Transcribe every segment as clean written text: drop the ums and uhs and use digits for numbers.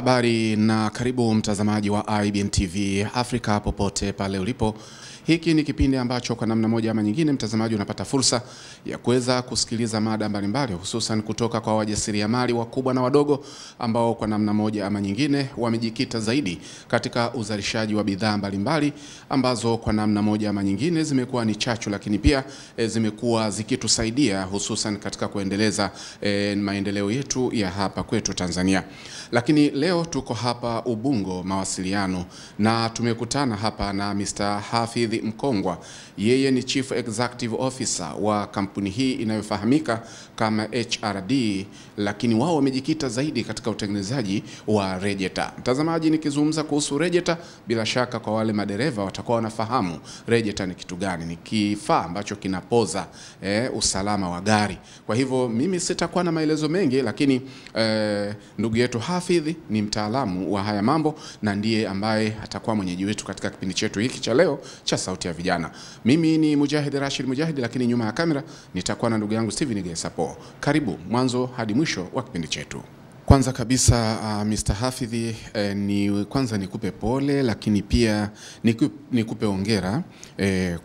Habari na karibu mtazamaji wa IBN TV Afrika popote pale ulipo. Hiki ni kipindi ambacho kwa namna moja ama nyingine mtazamaji unapata fursa ya kuweza kusikiliza mada mbalimbali hususan kutoka kwa wajasiriamali wakubwa na wadogo ambao kwa namna moja ama nyingine wamejikita zaidi katika uzalishaji wa bidhaa mbalimbali ambazo kwa namna moja ama nyingine zimekuwa ni chachu, lakini pia zimekuwa zikitusaidia hususan katika kuendeleza maendeleo yetu ya hapa kwetu Tanzania. Lakini leo tuko hapa Ubungo Mawasiliano na tumekutana hapa na Mr. Hafidh Mkongwa. Yeye ni Chief Executive Officer wa kampuni hii inayofahamika kama HRD, lakini wao wamejikita zaidi katika utengenezaji wa rejeta. Mtazamaji, nikizungumza kuhusu rejeta, bila shaka kwa wale madereva watakuwa wanafahamu rejeta ni kitu gani. Ni kifaa ambacho kinapoza usalama wa gari. Kwa hivyo mimi sitakuwa na maelezo mengi, lakini ndugu yetu Hafidh ni mtaalamu wa haya mambo na ndiye ambaye atakuwa mwenyeji wetu katika kipindi chetu hiki cha leo cha Sauti ya Vijana. Mimi ni Mujahid Rashid Mujahid, lakini nyuma ya kamera nitakuwa na ndugu yangu Steven Gesapo. Karibu mwanzo hadi mwisho wa kipindi chetu. Kwanza kabisa Mr. Hafidh, kwanza nikupe pole, lakini pia nikupe hongera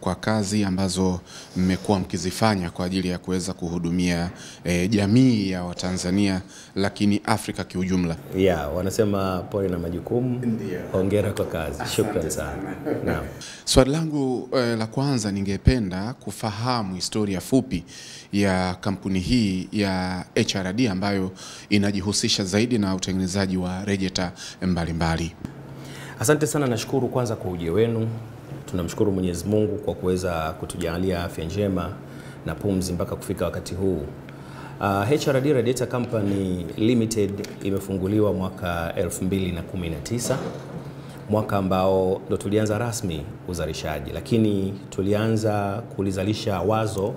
kwa kazi ambazo mmekuwa mkizifanya kwa ajili ya kuweza kuhudumia jamii ya Watanzania lakini Afrika kiujumla. Wanasema pole na majukumu, hongera kwa kazi. Shukrani sana. Naam. Swali langu la kwanza, ningependa kufahamu historia fupi ya kampuni hii ya HRD ambayo inajihusisha zaidi na utengenezaji wa rejeta mbalimbali. Asante sana, nashukuru kwanza kwa uje wenu. Tunamshukuru Mwenyezi Mungu kwa kuweza kutujalia afya njema na pumzi mpaka kufika wakati huu. HRD Radiator Company Limited imefunguliwa mwaka 2019, mwaka ambao ndo tulianza rasmi uzalishaji, lakini tulianza kulizalisha wazo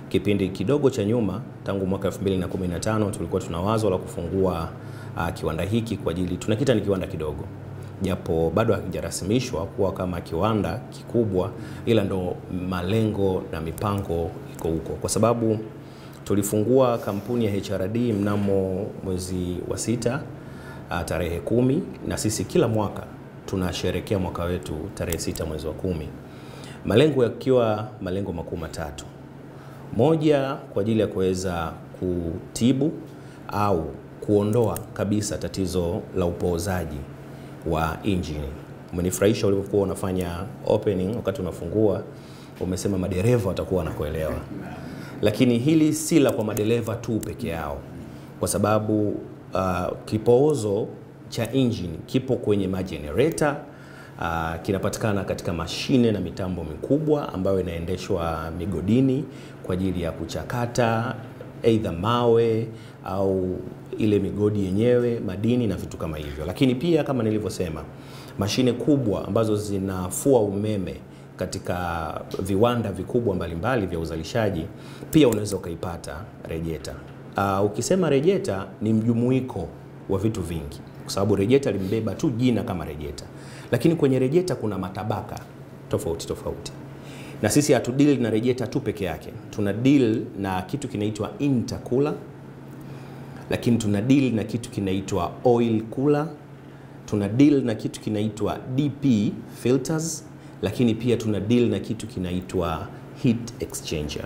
kipindi kidogo cha nyuma. Tangu mwaka 2015 tulikuwa tuna wazo la kufungua kiwanda hiki kwa ajili, tunakita ni kiwanda kidogo, japo bado hakijarasimishwa kuwa kama kiwanda kikubwa, ila ndo malengo na mipango iko huko, kwa sababu tulifungua kampuni ya HRD mnamo mwezi wa 6 tarehe 10, na sisi kila mwaka tunasherehekea mwaka wetu tarehe 6 mwezi wa 10. Malengo yakiwa malengo makuu matatu. Moja, kwa ajili ya kuweza kutibu au kuondoa kabisa tatizo la upoozaji wa injini. Umenifurahisha ulipokuwa unafanya opening, wakati unafungua umesema madereva watakuwa wanakuelewa. Lakini hili si la kwa madereva tu peke yao, kwa sababu kipoozo cha injini kipo kwenye majenereta, kinapatikana katika mashine na mitambo mikubwa ambayo inaendeshwa migodini kwa ajili ya kuchakata aidha mawe au ile migodi yenyewe, madini na vitu kama hivyo. Lakini pia kama nilivyosema, mashine kubwa ambazo zinafua umeme katika viwanda vikubwa mbalimbali vya uzalishaji, pia unaweza ukaipata rejeta. Ukisema rejeta ni mjumuiko wa vitu vingi, kwa sababu rejeta limbeba tu jina kama rejeta, lakini kwenye rejeta kuna matabaka tofauti tofauti. Na sisi hatu deal na rejeta tu peke yake, tuna deal na kitu kinaitwa intercooler, lakini tuna deal na kitu kinaitwa oil cooler, tuna deal na kitu kinaitwa DP filters, lakini pia tuna deal na kitu kinaitwa heat exchanger.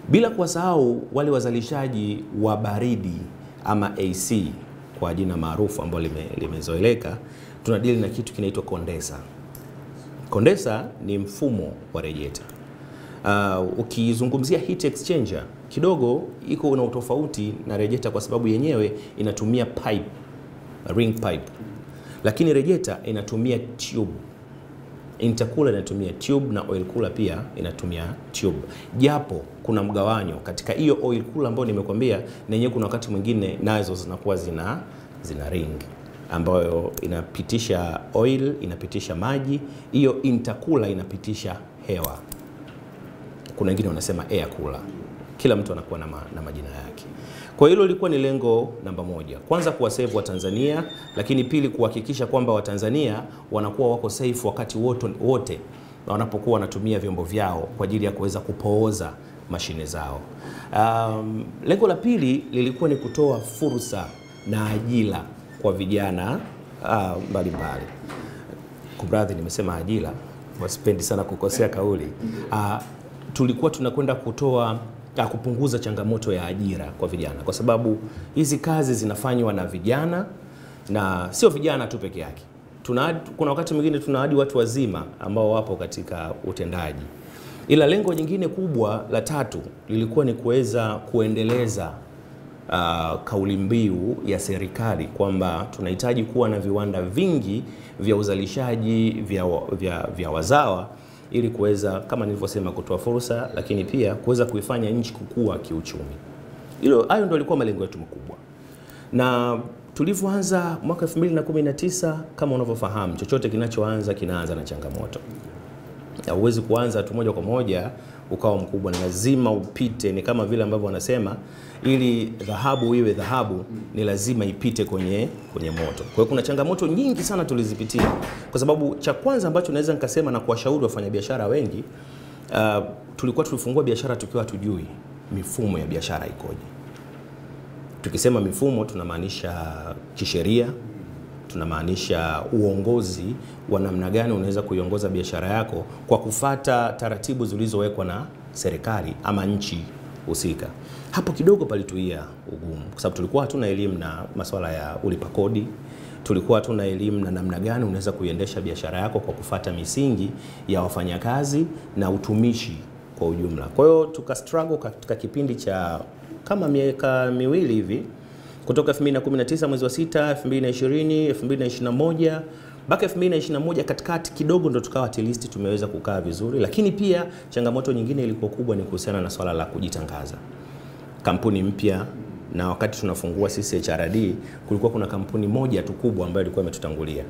Bila kuwasahau wale wazalishaji wa baridi ama AC kwa jina maarufu ambalo limezoeleka, tuna deal na kitu kinaitwa condenser. Condenser ni mfumo wa rejeta. Ukizungumzia heat exchanger kidogo iko na utofauti na rejeta, kwa sababu yenyewe inatumia pipe, ring pipe, lakini rejeta inatumia tube. Intercooler inatumia tube na oil cooler pia inatumia tube, japo kuna mgawanyo katika hiyo oil cooler ambayo nimekwambia, na yenyewe kuna wakati mwingine nazo zinakuwa zina ring ambayo inapitisha oil, inapitisha maji. Hiyo intercooler inapitisha hewa. Kuna wengine wanasema air cooler. Kila mtu anakuwa na majina yake. Kwa hilo lilikuwa ni lengo namba moja. Kwanza kuwasave wa Tanzania, lakini pili kuhakikisha kwamba Watanzania wanakuwa wako safe wakati wote wanapokuwa wanatumia vyombo vyao kwa ajili ya kuweza kupooza mashine zao. Lengo la pili lilikuwa ni kutoa fursa na ajira kwa vijana mbalimbali. Kumradhi, nimesema ajira, wasipendi sana kukosea kauli. Tulikuwa tunakwenda kupunguza changamoto ya ajira kwa vijana, kwa sababu hizi kazi zinafanywa na vijana, na sio vijana tu peke yake. Kuna wakati mwingine tuna hadi watu wazima ambao wapo katika utendaji. Ila lengo jingine kubwa la tatu lilikuwa ni kuweza kuendeleza kauli mbiu ya serikali kwamba tunahitaji kuwa na viwanda vingi vya uzalishaji vya wazawa, ili kuweza, kama nilivyosema, kutoa fursa, lakini pia kuweza kuifanya nchi kukua kiuchumi. Hayo ndio yalikuwa malengo yetu makubwa. Na tulivyoanza mwaka 2019, kama unavyofahamu, chochote kinachoanza kinaanza na changamoto. Huwezi kuanza tu moja kwa moja ukawa mkubwa, na lazima upite. Ni kama vile ambavyo wanasema, ili dhahabu iwe dhahabu ni lazima ipite kwenye moto. Kwa hiyo kuna changamoto nyingi sana tulizipitia, kwa sababu cha kwanza ambacho naweza nikasema na kuwashauri wafanyabiashara wengi, tulifungua biashara tukiwa hatujui mifumo ya biashara ikoje. Tukisema mifumo tunamaanisha kisheria, tunamaanisha uongozi wa namna gani unaweza kuiongoza biashara yako kwa kufata taratibu zilizowekwa na serikali ama nchi husika. Hapo kidogo palituia ugumu, kwa sababu tulikuwa hatuna elimu na masuala ya ulipa kodi, tulikuwa hatuna elimu na namna gani unaweza kuiendesha biashara yako kwa kufata misingi ya wafanyakazi na utumishi kwa ujumla. Kwa hiyo tukastruggle katika kipindi cha kama miaka miwili hivi, kutoka 2019 mwezi wa 6, 2020, 2021, mpaka 2021 katikati kidogo ndo tukawa at least tumeweza kukaa vizuri. Lakini pia changamoto nyingine ilikuwa kubwa ni kuhusiana na swala la kujitangaza. Kampuni mpya, na wakati tunafungua sisi HRD kulikuwa kuna kampuni moja tu kubwa ambayo ilikuwa imetutangulia.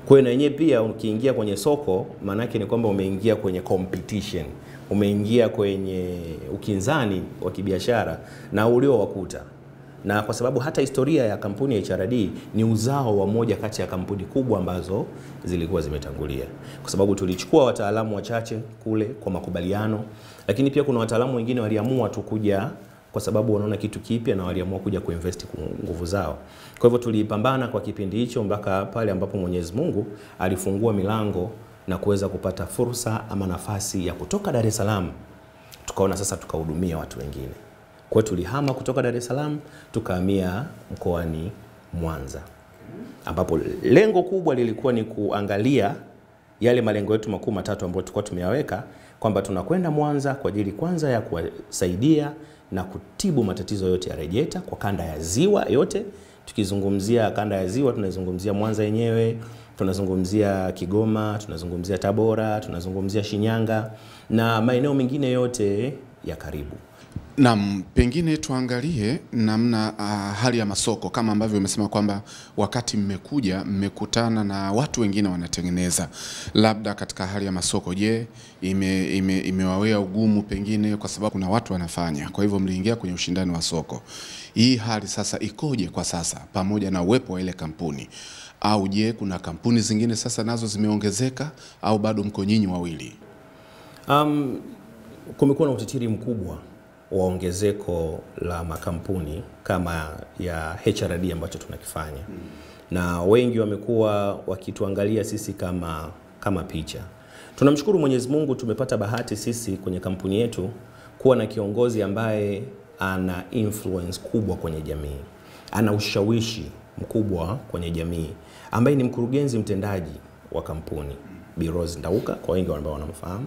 Kwa hiyo na yenyewe pia ukiingia kwenye soko, maana yake ni kwamba umeingia kwenye competition, umeingia kwenye ukinzani wa kibiashara na uliowakuta. Na kwa sababu hata historia ya kampuni ya HRD ni uzao wa moja kati ya kampuni kubwa ambazo zilikuwa zimetangulia. Kwa sababu tulichukua wataalamu wachache kule kwa makubaliano, lakini pia kuna wataalamu wengine waliamua tu kuja kwa sababu wanaona kitu kipya na waliamua kuja kuinvest nguvu zao. Kwa hivyo tulipambana kwa kipindi hicho mpaka pale ambapo Mwenyezi Mungu alifungua milango na kuweza kupata fursa ama nafasi ya kutoka Dar es Salaam, tukaona sasa tukahudumia watu wengine. Kwa hiyo tulihama kutoka Dar es Salaam tukahamia mkoani Mwanza, ambapo lengo kubwa lilikuwa ni kuangalia yale malengo yetu makuu matatu ambayo tulikuwa tumeyaweka, kwamba tunakwenda Mwanza kwa ajili kwanza ya kuwasaidia na kutibu matatizo yote ya rejeta kwa kanda ya Ziwa yote. Tukizungumzia kanda ya Ziwa tunazungumzia Mwanza yenyewe, tunazungumzia Kigoma, tunazungumzia Tabora, tunazungumzia Shinyanga na maeneo mengine yote ya karibu. Naam, pengine tuangalie namna hali ya masoko, kama ambavyo umesema kwamba wakati mmekuja mmekutana na watu wengine wanatengeneza. Labda katika hali ya masoko, je, imewawea ugumu pengine kwa sababu kuna watu wanafanya, kwa hivyo mliingia kwenye ushindani wa soko. Hii hali sasa ikoje kwa sasa pamoja na uwepo wa ile kampuni? Au je, kuna kampuni zingine sasa nazo zimeongezeka au bado mko nyinyi wawili? Kumekuwa na utitiri mkubwa wa ongezeko la makampuni kama ya HRD ambacho tunakifanya. Na wengi wamekuwa wakituangalia sisi kama picha. Tunamshukuru Mwenyezi Mungu, tumepata bahati sisi kwenye kampuni yetu kuwa na kiongozi ambaye ana influence kubwa kwenye jamii. Ana ushawishi mkubwa kwenye jamii, ambaye ni mkurugenzi mtendaji wa kampuni, Bi Rose Ndauka, kwa wengi ambao wanamfahamu.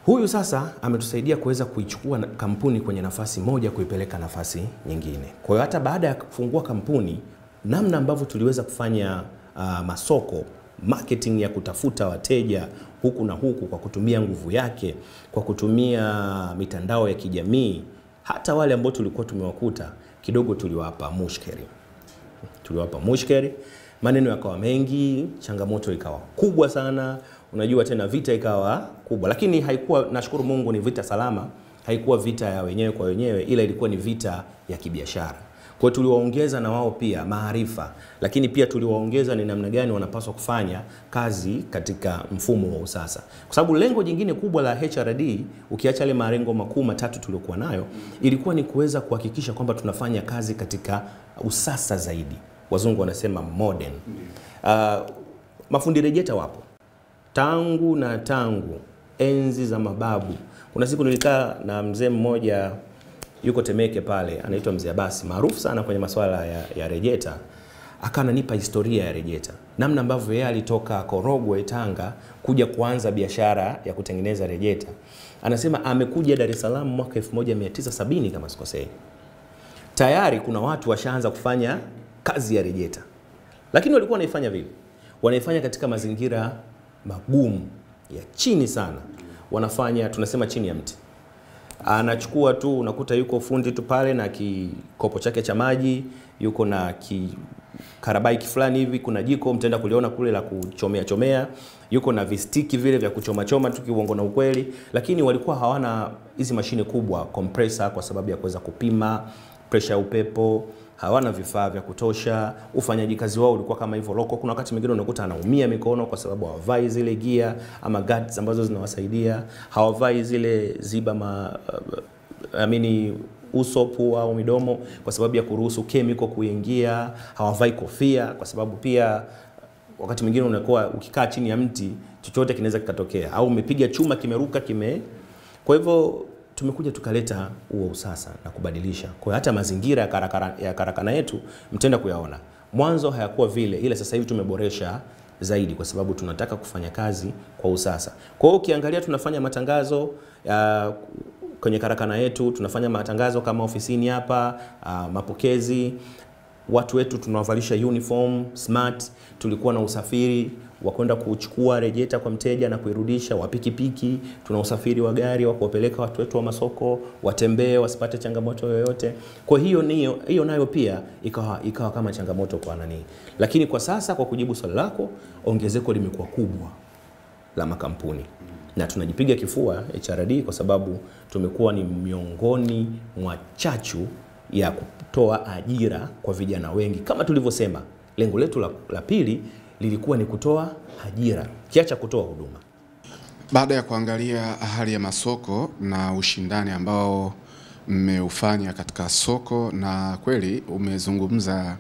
Huyu sasa ametusaidia kuweza kuichukua kampuni kwenye nafasi moja kuipeleka nafasi nyingine. Kwa hiyo hata baada ya kufungua kampuni, namna ambavyo tuliweza kufanya masoko, marketing ya kutafuta wateja huku na huku kwa kutumia nguvu yake, kwa kutumia mitandao ya kijamii, hata wale ambao tulikuwa tumewakuta kidogo tuliwapa mushkeri. Maneno yakawa mengi, changamoto ikawa kubwa sana. Unajua tena vita ikawa kubwa, lakini haikuwa, nashukuru Mungu, ni vita salama. Haikuwa vita ya wenyewe kwa wenyewe, ila ilikuwa ni vita ya kibiashara. Kwa hiyo tuliwaongeza na wao pia maarifa, lakini pia tuliwaongeza ni namna gani wanapaswa kufanya kazi katika mfumo wa usasa. Kwa sababu lengo jingine kubwa la HRD, ukiacha yale malengo makuu matatu tuliokuwa nayo, ilikuwa ni kuweza kuhakikisha kwamba tunafanya kazi katika usasa zaidi. wazungu wanasema modern. Mafundi rejeta wapo tangu enzi za mababu. Kuna siku nilikaa na mzee mmoja yuko Temeke pale, anaitwa Mzee Abasi, maarufu sana kwenye masuala ya rejeta. Akananipa historia ya rejeta, namna ambavyo yeye alitoka Korogwe, Tanga, kuja kuanza biashara ya kutengeneza rejeta. Anasema amekuja Dar es Salaam mwaka 1970 kama sikosei. Tayari kuna watu washaanza kufanya kazi ya rejeta. Lakini walikuwa wanaifanya vipi? Wanaifanya katika mazingira magumu ya chini sana. Wanafanya, tunasema chini ya mti. Anachukua tu, unakuta yuko fundi tu pale na kikopo chake cha maji, yuko na karabai fulani hivi, kuna jiko mtenda kuliona kule la kuchomea, yuko na vistiki vile vya kuchoma tu kiuongo na ukweli. Lakini walikuwa hawana hizi mashine kubwa, compressor, kwa sababu ya kuweza kupima pressure ya upepo, hawana vifaa vya kutosha. Ufanyaji kazi wao ulikuwa kama hivyo loko. Kuna wakati mwingine unakuta anaumia mikono kwa sababu hawavai zile gear ama guards ambazo zinawasaidia, hawavai zile ziba usopu au midomo kwa sababu ya kuruhusu chemical kuingia, hawavai kofia kwa sababu pia wakati mwingine unakuwa ukikaa chini ya mti chochote kinaweza kikatokea, au umepiga chuma kimeruka Kwa hivyo tumekuja tukaleta huo usasa na kubadilisha. Kwa hata mazingira ya karakana yetu mtenda kuyaona. Mwanzo hayakuwa vile, ile sasa hivi tumeboresha zaidi kwa sababu tunataka kufanya kazi kwa usasa. Kwa hiyo ukiangalia tunafanya matangazo kwenye karakana yetu, tunafanya matangazo kama ofisini hapa, mapokezi, watu wetu tunawavalisha uniform smart. Tulikuwa na usafiri wa kwenda kuchukua rejeta kwa mteja na kuirudisha, wa pikipiki, tuna usafiri wa gari wa kuwapeleka watu wetu wa masoko watembee wasipate changamoto yoyote. Kwa hiyo nayo pia ikawa kama changamoto kwa nani. Lakini kwa sasa, kwa kujibu swali lako, ongezeko limekuwa kubwa la makampuni. Na tunajipiga kifua HRD kwa sababu tumekuwa ni miongoni mwa chachu ya kutoa ajira kwa vijana wengi. Kama tulivyosema, lengo letu la pili lilikuwa ni kutoa ajira, kiacha kutoa huduma. Baada ya kuangalia hali ya masoko na ushindani ambao mmeufanya katika soko, na kweli umezungumza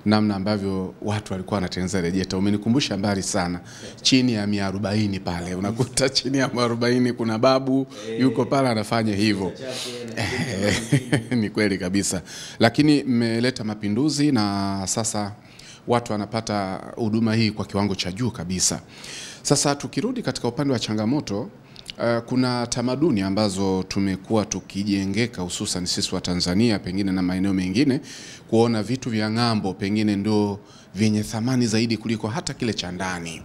namna ambavyo watu walikuwa wanatengeneza rejeta, umenikumbusha mbali sana. Chini ya 140 pale unakuta chini ya 140 kuna babu yuko pale anafanya hivyo. Ni kweli kabisa. Lakini mmeleta mapinduzi na sasa watu wanapata huduma hii kwa kiwango cha juu kabisa. Sasa tukirudi katika upande wa changamoto, kuna tamaduni ambazo tumekuwa tukijengeka, hususan sisi wa Tanzania pengine na maeneo mengine, kuona vitu vya ng'ambo pengine ndio vyenye thamani zaidi kuliko hata kile cha ndani,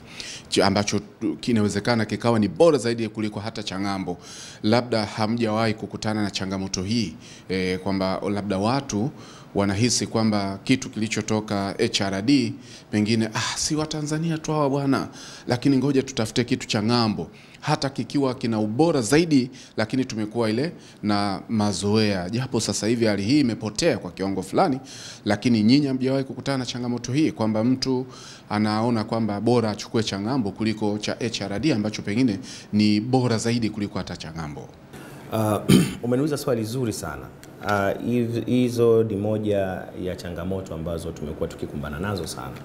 ambacho kinawezekana kikawa ni bora zaidi kuliko hata cha ng'ambo. Labda hamjawahi kukutana na changamoto hii kwamba labda watu wanahisi kwamba kitu kilichotoka HRD pengine si wa Tanzania tu hawa bwana, lakini ngoja tutafute kitu cha ng'ambo, hata kikiwa kina ubora zaidi, lakini tumekuwa ile na mazoea. Japo sasa hivi hali hii imepotea kwa kiwango fulani, lakini nyinyi hamjawahi kukutana na changamoto hii kwamba mtu anaona kwamba bora achukue cha ng'ambo kuliko cha HRD ambacho pengine ni bora zaidi kuliko hata cha ng'ambo? Umeniuliza swali zuri sana. Hizo ni moja ya changamoto ambazo tumekuwa tukikumbana nazo sana.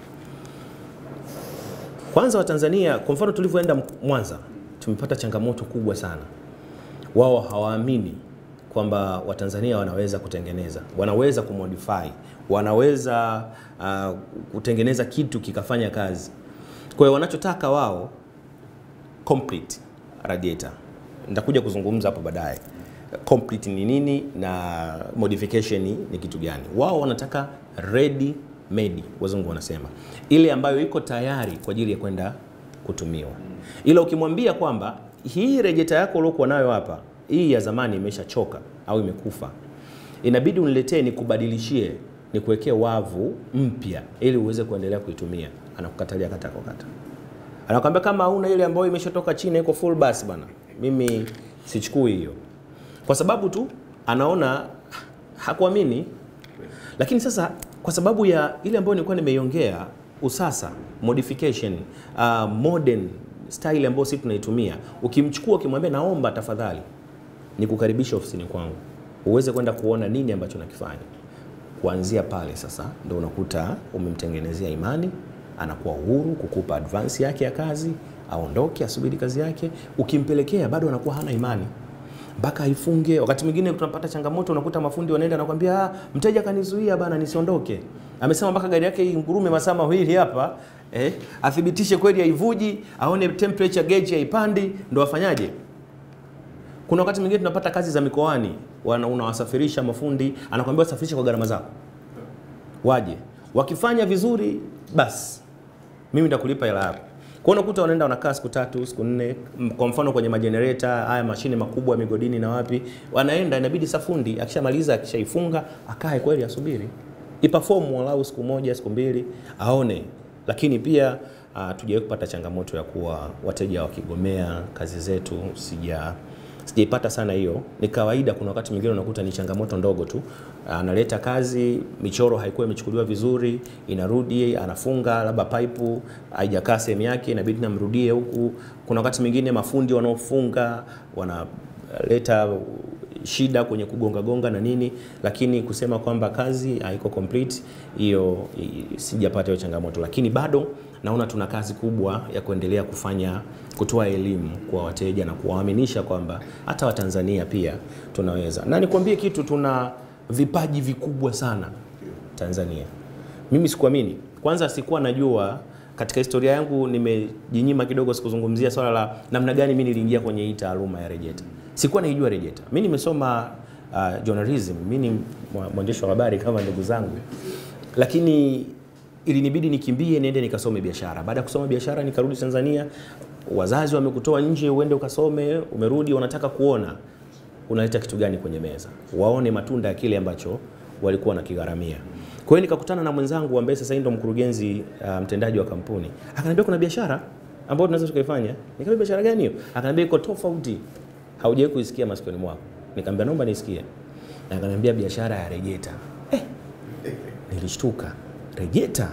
Kwanza wa Tanzania, kwa mfano tulivyoenda Mwanza, tumepata changamoto kubwa sana. Wao hawaamini kwamba Watanzania wanaweza kutengeneza, wanaweza kumodify, wanaweza kutengeneza kitu kikafanya kazi. Kwa hiyo wanachotaka wao complete radiator. Nitakuja kuzungumza hapo baadaye complete ni nini na modification ni kitu gani. Wao wanataka ready made, wazungu wanasema, ile ambayo iko tayari kwa ajili ya kwenda kutumiwa. Ila ukimwambia kwamba hii rejeta yako uliyokuwa nayo hapa, hii ya zamani imeshachoka au imekufa, inabidi uniletee nikubadilishie, nikuwekee wavu mpya ili uweze kuendelea kuitumia, anakukatalia kata. Anakuambia kama huna ile ambayo imeshatoka chini iko full bus bana, mimi sichukui hiyo. Kwa sababu tu anaona hakuamini. Lakini sasa kwa sababu ya ile ambayo nilikuwa nimeiongea, usasa, modification, modern style ambayo sisi tunaitumia, ukimchukua ukimwambia naomba tafadhali nikukaribisha ofisini kwangu uweze kwenda kuona nini ambacho nakifanya, kuanzia pale sasa ndio unakuta umemtengenezea imani, anakuwa uhuru kukupa advance yake ya kazi, aondoke asubiri kazi yake. Ukimpelekea bado anakuwa hana imani mpaka aifunge. Wakati mwingine tunapata changamoto, unakuta mafundi wanaenda na kwambia mteja kanizuia bana nisiondoke. Amesema mpaka gari yake ingurume masaa mawili hapa, athibitishe kweli haivuji, aone temperature gauge haipandi, ndo afanyaje? Kuna wakati mwingine tunapata kazi za mikoani, unawasafirisha mafundi, anakuambia wasafirishe kwa gharama zako. Waje. Wakifanya vizuri, basi mimi nitakulipa hela yako. Kwa unakuta wanaenda wanakaa siku 3, siku 4, kwa mfano kwenye majenereta, haya mashine makubwa migodini na wapi, wanaenda inabidi safundi akishamaliza akishaifunga akae kweli asubiri. Iperform walau siku 1, siku 2 aone. Lakini pia tujawahi kupata changamoto ya kuwa wateja wakigomea kazi zetu, sijaipata sana hiyo. Ni kawaida, kuna wakati mwingine unakuta ni changamoto ndogo tu. Analeta kazi, michoro haikuwa imechukuliwa vizuri, inarudi, anafunga, labda pipe haijakaa sehemu yake, inabidi namrudie huku. Kuna wakati mwingine mafundi wanaofunga wanaleta shida kwenye kugonga na nini, lakini kusema kwamba kazi haiko complete, hiyo sijapata hiyo changamoto. Lakini bado naona tuna kazi kubwa ya kuendelea kutoa elimu kwa wateja na kuwaaminisha kwamba hata Watanzania pia tunaweza. Na nikwambie kitu, tuna vipaji vikubwa sana Tanzania. Mimi sikuamini. Kwanza sikuwa najua, katika historia yangu nimejinyima kidogo sikuzungumzia swala la namna gani mimi niliingia kwenye hii taaluma ya rejeta. Sikuwa naijua rejeta. Mimi nimesoma journalism, mimi ni mwandishi wa habari kama ndugu zangu. Lakini ilinibidi nikimbie niende nikasome biashara. Baada ya kusoma biashara nikarudi Tanzania. Wazazi wamekutoa nje uende ukasome, umerudi wanataka kuona unaleta kitu gani kwenye meza. Waone matunda ya kile ambacho walikuwa nakigharamia. Kwa hiyo nikakutana na mwenzangu ambaye sasa ndo mkurugenzi mtendaji wa kampuni. Akaniambia kuna biashara ambayo tunaweza tukaifanya. Nikamwambia biashara gani hiyo? Akaniambia iko tofauti. Haujawahi kuisikia masikioni mwako. Nikamwambia naomba nisikie. Na akaniambia biashara ya rejeta. Nilishtuka. Rejeta?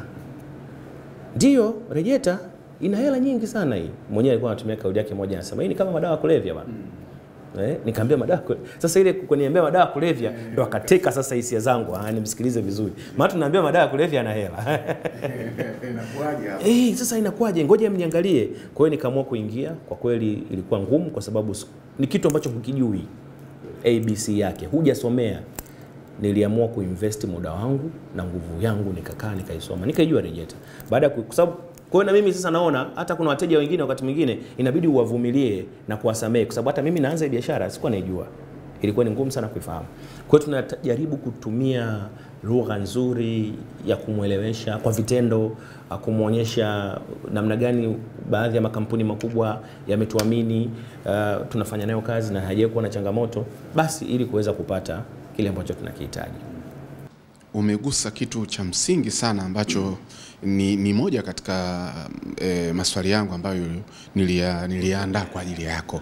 Ndio, rejeta ina hela nyingi sana hii. Mwenyewe alikuwa anatumia kauli yake moja, anasema hii ni kama madawa ya kulevya bana. Nikamwambia madawa. Sasa ile kuniambia madawa ya kulevya ndo akateka sasa hisia zangu. Nimsikilize vizuri. Maana tunaambia madawa ya kulevya yana hela. Inakuaje hapo? Sasa inakuaje? Ngoja mniangalie. Kwa hiyo nikaamua kuingia. Kwa kweli ilikuwa ngumu kwa sababu ni kitu ambacho hukijui ABC yake. Hujasomea. Niliamua kuinvest muda wangu na nguvu yangu, nikakaa nikaisoma. Nikaijua rejeta. Baada ya kwa sababu kwa na mimi sasa naona hata kuna wateja wengine wakati mwingine inabidi uwavumilie na kuwasamehe, kwa sababu hata mimi naanza biashara sikuwa naijua. Ilikuwa ni ngumu sana kuifahamu. Kwa hiyo tunajaribu kutumia lugha nzuri ya kumuelewesha kwa vitendo, kumuonyesha namna gani baadhi ya makampuni makubwa yametuamini, tunafanya nayo kazi na hajawahi kuwa na changamoto, basi ili kuweza kupata kile ambacho tunakihitaji. Umegusa kitu cha msingi sana ambacho ni moja katika maswali yangu ambayo niliandaa kwa ajili yako.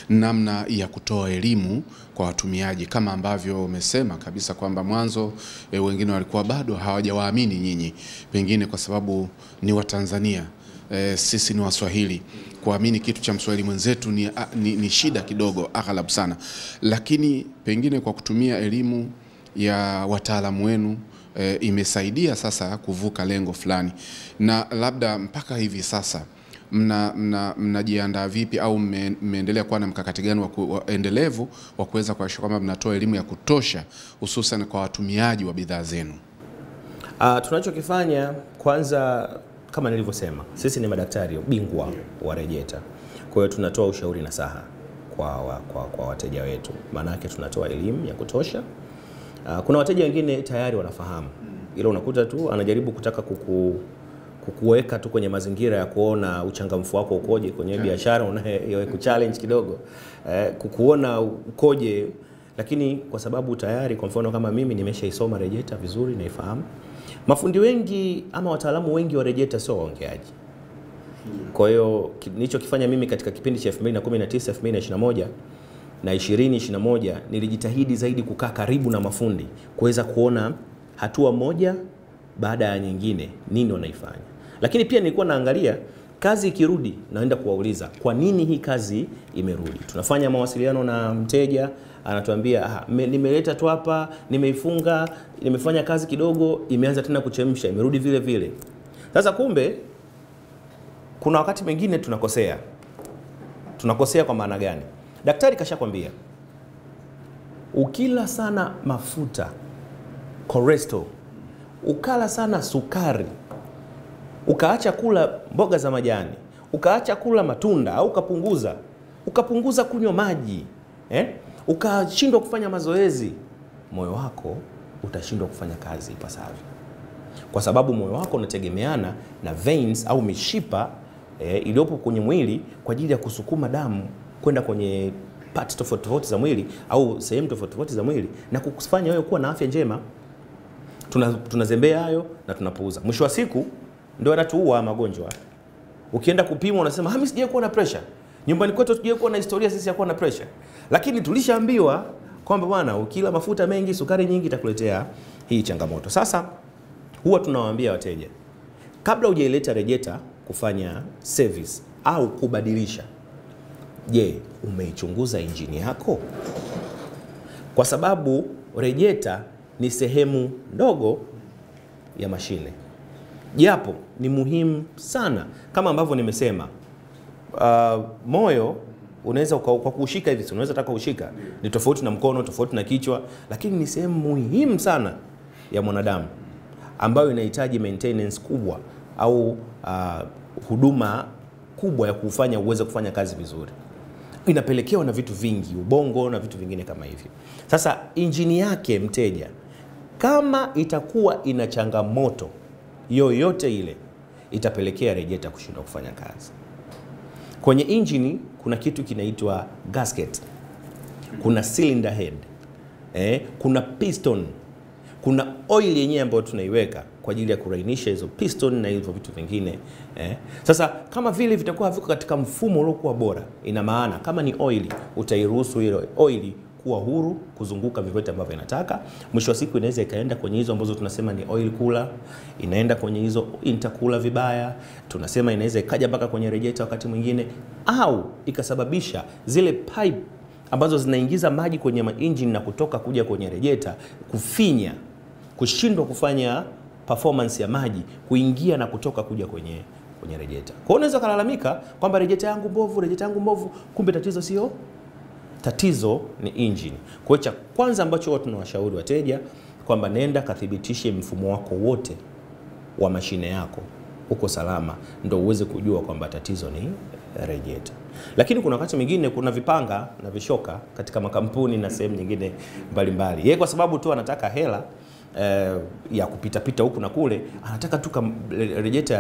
Namna ya kutoa elimu kwa watumiaji, kama ambavyo umesema kabisa kwamba mwanzo wengine walikuwa bado hawajawaamini nyinyi, pengine kwa sababu ni Watanzania, sisi ni Waswahili. Kuamini kitu cha Mswahili mwenzetu ni shida kidogo, aghalabu sana. Lakini pengine kwa kutumia elimu ya wataalamu wenu imesaidia sasa kuvuka lengo fulani. Na labda mpaka hivi sasa mnajiandaa vipi au mmeendelea kuwa na mkakati gani endelevu wa kuweza kuhakikisha kwamba mnatoa elimu ya kutosha hususan kwa watumiaji wa bidhaa zenu? Tunachokifanya kwanza, kama nilivyosema, sisi ni madaktari bingwa wa rejeta. Kwa hiyo tunatoa ushauri na saha kwa wateja wetu. Maana yake tunatoa elimu ya kutosha. Kuna wateja wengine tayari wanafahamu. Ila unakuta tu anajaribu kutaka kukuweka tu kwenye mazingira ya kuona uchangamfu wako ukoje kwenye biashara, unaye kuchallenge kidogo. Kukuona ukoje, lakini kwa sababu tayari, kwa mfano kama mimi nimeshaisoma rejeta vizuri na ifahamu. Mafundi wengi ama wataalamu wengi wa rejeta sio waongeaji. Kwa hiyo nilichokifanya mimi katika kipindi cha 2019, 2021 na 2021 nilijitahidi zaidi kukaa karibu na mafundi, kuweza kuona hatua moja baada ya nyingine nini wanaifanya. Lakini pia nilikuwa naangalia Kazi ikirudi naenda kuwauliza kwa nini hii kazi imerudi. Tunafanya mawasiliano na mteja, anatuambia nimeleta tu hapa, nimeifunga, nimefanya kazi kidogo, imeanza tena kuchemsha, imerudi vile vile. Sasa kumbe kuna wakati mwingine tunakosea. Tunakosea kwa maana gani? Daktari kashakwambia ukila sana mafuta, cholesterol, ukala sana sukari, ukaacha kula mboga za majani, ukaacha kula matunda au ukapunguza kunywa maji, ukashindwa kufanya mazoezi, moyo wako utashindwa kufanya kazi ipasavyo. Kwa sababu moyo wako unategemeana na veins au mishipa iliyopo kwenye mwili kwa ajili ya kusukuma damu kwenda kwenye parts tofauti za mwili au sehemu tofauti za mwili na kukufanya wewe kuwa na afya njema. Tunazembea hayo na tunapuuza. Mwisho wa siku ndio yanatuua magonjwa. Ukienda kupima unasema mimi sijawahi kuwa na pressure. Nyumbani kwetu sijawahi kuwa na historia sisi ya kuwa na pressure. Lakini tulishaambiwa kwamba bwana, ukila mafuta mengi, sukari nyingi itakuletea hii changamoto. Sasa huwa tunawaambia wateja, kabla hujaileta rejeta kufanya service au kubadilisha, je, umeichunguza injini yako? Kwa sababu rejeta ni sehemu ndogo ya mashine, japo ni muhimu sana. Kama ambavyo nimesema, moyo unaweza kwa kuushika hivi, unaweza taka ushika, ni tofauti na mkono, tofauti na kichwa, lakini ni sehemu muhimu sana ya mwanadamu ambayo inahitaji maintenance kubwa au huduma kubwa ya kufanya uweze kufanya kazi vizuri. Inapelekewa na vitu vingi, ubongo na vitu vingine kama hivyo. Sasa injini yake mteja kama itakuwa ina changamoto yoyote ile, itapelekea rejeta kushindwa kufanya kazi. Kwenye injini kuna kitu kinaitwa gasket, kuna cylinder head, kuna piston, kuna oil yenyewe ambayo tunaiweka kwa ajili ya kurainisha hizo piston na hivyo vitu vingine. Sasa kama vile vitakuwa viko katika mfumo uliokuwa bora, ina maana kama ni oil, utairuhusu ile oil kuwa huru kuzunguka vyovyote ambavyo inataka. Mwisho wa siku inaweza ikaenda kwenye hizo ambazo tunasema ni oil cooler, inaenda kwenye hizo intercooler vibaya, tunasema inaweza ikaja mpaka kwenye rejeta wakati mwingine, au ikasababisha zile pipe ambazo zinaingiza maji kwenye engine na kutoka kuja kwenye rejeta kufinya, kushindwa kufanya performance ya maji kuingia na kutoka kuja kwenye rejeta. Kwa hiyo unaweza kulalamika kwamba rejeta yangu mbovu, kumbe tatizo sio tatizo, ni engine. Kwa hiyo cha kwanza ambacho watu tunawashauri wateja kwamba nenda kathibitishe mfumo wako wote wa mashine yako uko salama, ndio uweze kujua kwamba tatizo ni rejeta. Lakini kuna wakati mwingine kuna vipanga na vishoka katika makampuni na sehemu nyingine mbalimbali. Yeye kwa sababu tu anataka hela ya kupita huku na kule, anataka tu rejeta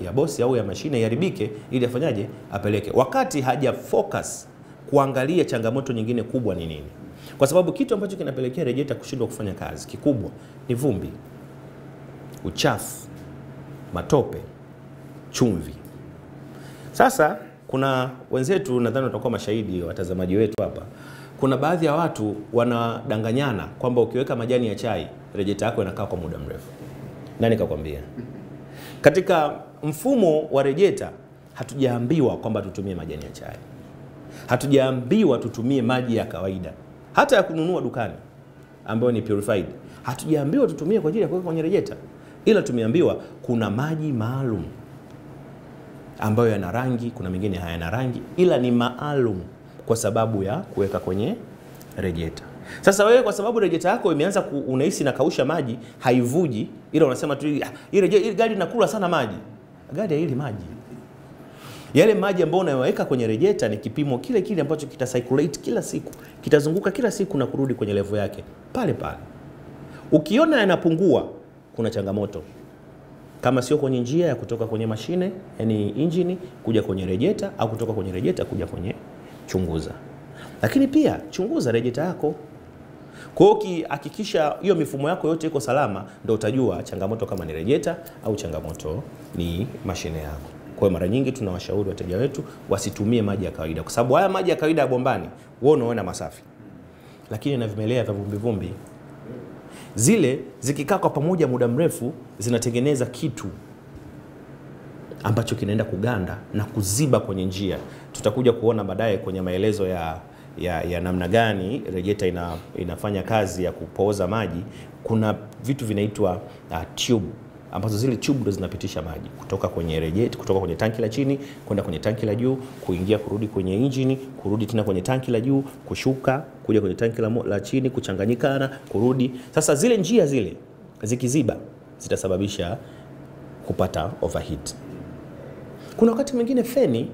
ya bosi au ya mashine iharibike ili afanyaje, apeleke, wakati haja focus kuangalia changamoto nyingine kubwa ni nini. Kwa sababu kitu ambacho kinapelekea rejeta kushindwa kufanya kazi kikubwa ni vumbi, uchafu, matope, chumvi. Sasa kuna wenzetu, nadhani watakuwa mashahidi watazamaji wetu hapa, kuna baadhi ya watu wanadanganyana kwamba ukiweka majani ya chai rejeta yako inakaa kwa muda mrefu. Nani kakwambia? Katika mfumo wa rejeta hatujaambiwa kwamba tutumie majani ya chai. Hatujaambiwa tutumie maji ya kawaida, hata ya kununua dukani ambayo ni purified. Hatujaambiwa tutumie kwa ajili ya kuweka kwenye rejeta, ila tumeambiwa kuna maji maalum ambayo yana rangi, kuna mengine hayana rangi, ila ni maalum kwa sababu ya kuweka kwenye rejeta. Sasa wewe kwa sababu rejeta yako imeanza unahisi na kausha maji, haivuji, ila unasema tu ile gari inakula sana maji. Gari haili maji. Yale maji ambayo unayoweka kwenye rejeta ni kipimo kile ambacho kita circulate kila siku, kitazunguka kila siku na kurudi kwenye level yake pale pale. Ukiona yanapungua, kuna changamoto. Kama sio kwenye njia ya kutoka kwenye mashine, yani injini kuja kwenye rejeta, au kutoka kwenye rejeta kuja kwenye chunguza. Lakini pia chunguza rejeta yako. Kwa hiyo ukihakikisha hiyo mifumo yako yote iko salama, ndio utajua changamoto kama ni rejeta au changamoto ni mashine yako. Kwa hiyo mara nyingi tunawashauri wateja wetu wasitumie maji ya kawaida, kwa sababu haya maji ya kawaida ya bombani wewe unaona masafi, lakini na vimelea vya vumbi zile zikikaa kwa pamoja muda mrefu zinatengeneza kitu ambacho kinaenda kuganda na kuziba kwenye njia. Tutakuja kuona baadaye kwenye maelezo ya namna gani rejeta inafanya kazi ya kupooza maji. Kuna vitu vinaitwa tube, ambazo zile tube ndo zinapitisha maji kutoka kwenye rejeta, kutoka kwenye tanki la chini kwenda kwenye tanki la juu, kuingia, kurudi kwenye engine, kurudi tena kwenye tanki la juu, kushuka kuja kwenye tanki la chini, kuchanganyikana, kurudi. Sasa zile njia zile zikiziba zitasababisha kupata overheat. Kuna wakati mwingine feni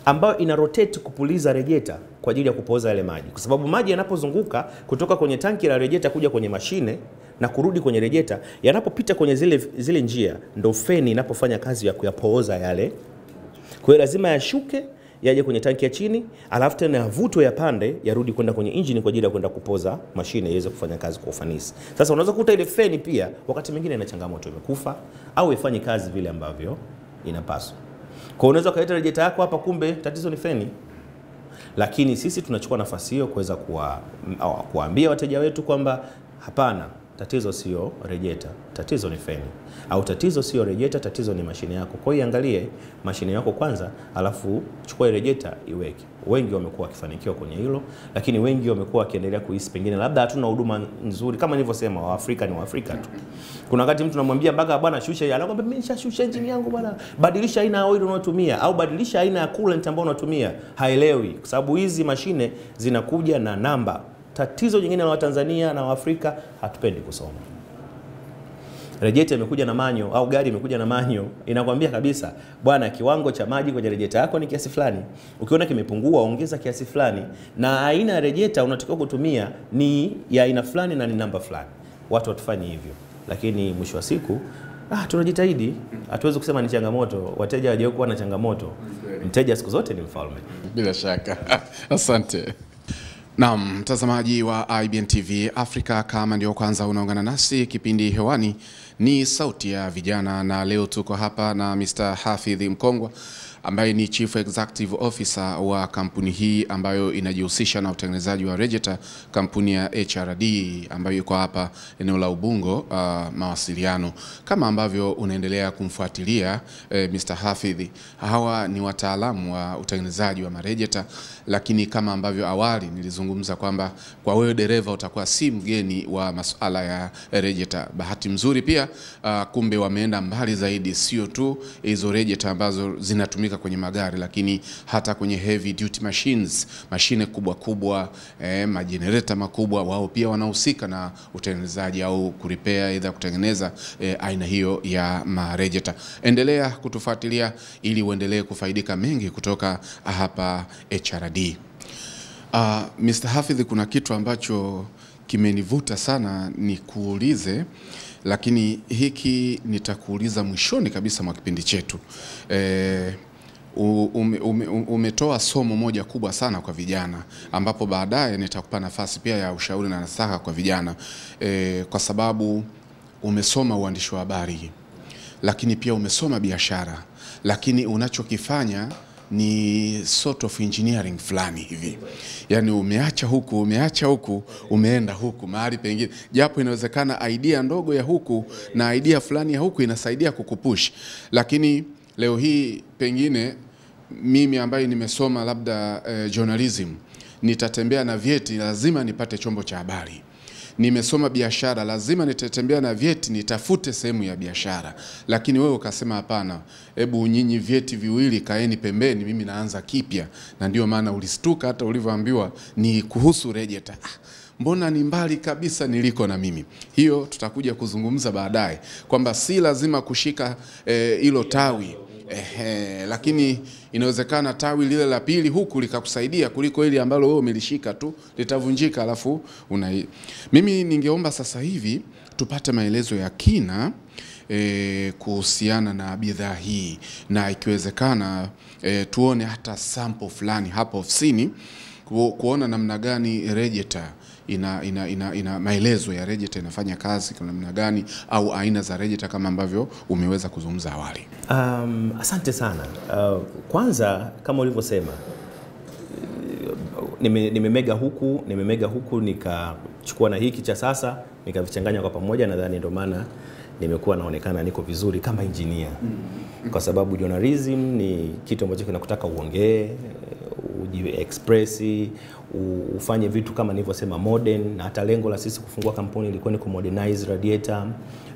ambayo ina rotate kupuliza rejeta kwa ajili ya kupooza yale maji, kwa sababu maji yanapozunguka kutoka kwenye tanki la rejeta kuja kwenye mashine na kurudi kwenye rejeta, yanapopita kwenye zile njia ndo feni inapofanya kazi ya kuyapooza yale. Kwa hiyo lazima yashuke yaje kwenye tanki ya chini, alafu tena yavutwe yapande yarudi kwenda kwenye engine kwa ajili ya kwenda kupoza mashine iweze kufanya kazi kwa ufanisi. Sasa unaweza kukuta ile feni pia wakati mwingine ina changamoto, imekufa au ifanye kazi vile ambavyo inapaswa. Kwa unaweza kuleta rejeta yako hapa, kumbe tatizo ni feni. Lakini sisi tunachukua nafasi hiyo kuweza kuwaambia wateja wetu kwamba hapana, tatizo sio rejeta, tatizo ni feni, au tatizo sio rejeta, tatizo ni mashine yako. Kwa hiyo angalie mashine yako kwanza, alafu chukua rejeta iweke. Wengi wamekuwa wakifanikiwa kwenye hilo, lakini wengi wamekuwa wakiendelea kuhisi pengine labda hatuna huduma nzuri. Kama nilivyosema, Waafrika ni Waafrika tu. Kuna wakati mtu anamwambia mpaka bwana shusha, anakuambia mimi nishashusha engine yangu bwana, badilisha aina ya oil unayotumia au badilisha aina ya coolant ambayo unatumia. Haelewi, kwa sababu hizi mashine zinakuja na namba. Tatizo jingine la Watanzania na Waafrika, hatupendi kusoma. Rejeta imekuja na manyo au gari imekuja na manyo, inakwambia kabisa bwana, kiwango cha maji kwenye rejeta yako ni kiasi fulani. Ukiona kimepungua, ongeza kiasi fulani, na aina ya rejeta unatakiwa kutumia ni ya aina fulani na ni namba fulani. Watu watufanye hivyo, lakini mwisho wa siku tunajitahidi. Hatuwezi kusema ni changamoto, wateja hawajawahi kuwa na changamoto. Mteja siku zote ni mfalme. Bila shaka. Asante. Naam, mtazamaji wa IBN TV Africa, kama ndio kwanza unaungana nasi, kipindi hewani ni Sauti ya Vijana, na leo tuko hapa na Mr. Hafidh Mkongwa ambaye ni Chief Executive Officer wa kampuni hii ambayo inajihusisha na utengenezaji wa rejeta, kampuni ya HRD ambayo iko hapa eneo la Ubungo mawasiliano. Kama ambavyo unaendelea kumfuatilia Mr. Hafidh, hawa ni wataalamu wa utengenezaji wa marejeta, lakini kama ambavyo awali nilizungumza kwamba kwa wewe dereva utakuwa si mgeni wa masuala ya rejeta. Bahati mzuri pia kumbe wameenda mbali zaidi, sio tu hizo rejeta ambazo zinatumika kwenye magari, lakini hata kwenye heavy duty machines, mashine kubwa kubwa, majenereta makubwa, wao pia wanahusika na utengenezaji au kurepair, aidha kutengeneza aina hiyo ya marejeta. Endelea kutufuatilia ili uendelee kufaidika mengi kutoka hapa HRD. Mr. Hafidh, kuna kitu ambacho kimenivuta sana ni kuulize, lakini hiki nitakuuliza mwishoni kabisa mwa kipindi chetu. Umetoa somo moja kubwa sana kwa vijana, ambapo baadaye nitakupa nafasi pia ya ushauri na nasaha kwa vijana, kwa sababu umesoma uandishi wa habari, lakini pia umesoma biashara, lakini unachokifanya ni sort of engineering fulani hivi. Yani umeacha huku, umeenda huku mahali pengine, japo inawezekana idea ndogo ya huku na idea fulani ya huku inasaidia kukupush. Lakini leo hii pengine mimi ambaye nimesoma labda journalism, nitatembea na vyeti, lazima nipate chombo cha habari. Nimesoma biashara, lazima nitatembea na vyeti, nitafute sehemu ya biashara. Lakini wewe ukasema hapana, hebu nyinyi vyeti viwili kaeni pembeni, mimi naanza kipya. Na ndio maana ulistuka hata ulivyoambiwa ni kuhusu rejeta. Mbona ni mbali kabisa niliko na mimi. Hiyo tutakuja kuzungumza baadaye, kwamba si lazima kushika hilo tawi. Lakini inawezekana tawi lile la pili huku likakusaidia kuliko ile ambalo wewe umelishika tu, litavunjika alafu Mimi ningeomba sasa hivi tupate maelezo ya kina kuhusiana na bidhaa hii, na ikiwezekana tuone hata sample fulani hapo ofisini kuona namna gani rejeta ina maelezo ya rejeta inafanya kazi kwa namna gani, au aina za rejeta kama ambavyo umeweza kuzungumza awali. Asante sana. Kwanza kama ulivyosema, nimemega huku nikachukua na hiki cha sasa nikavichanganya kwa pamoja, nadhani ndio maana nimekuwa naonekana niko vizuri kama engineer. Kwa sababu journalism ni kitu ambacho kinakutaka uongee, express, ufanye vitu kama nilivyosema modern, na hata lengo la sisi kufungua kampuni ilikuwa ni ku modernize Radiator,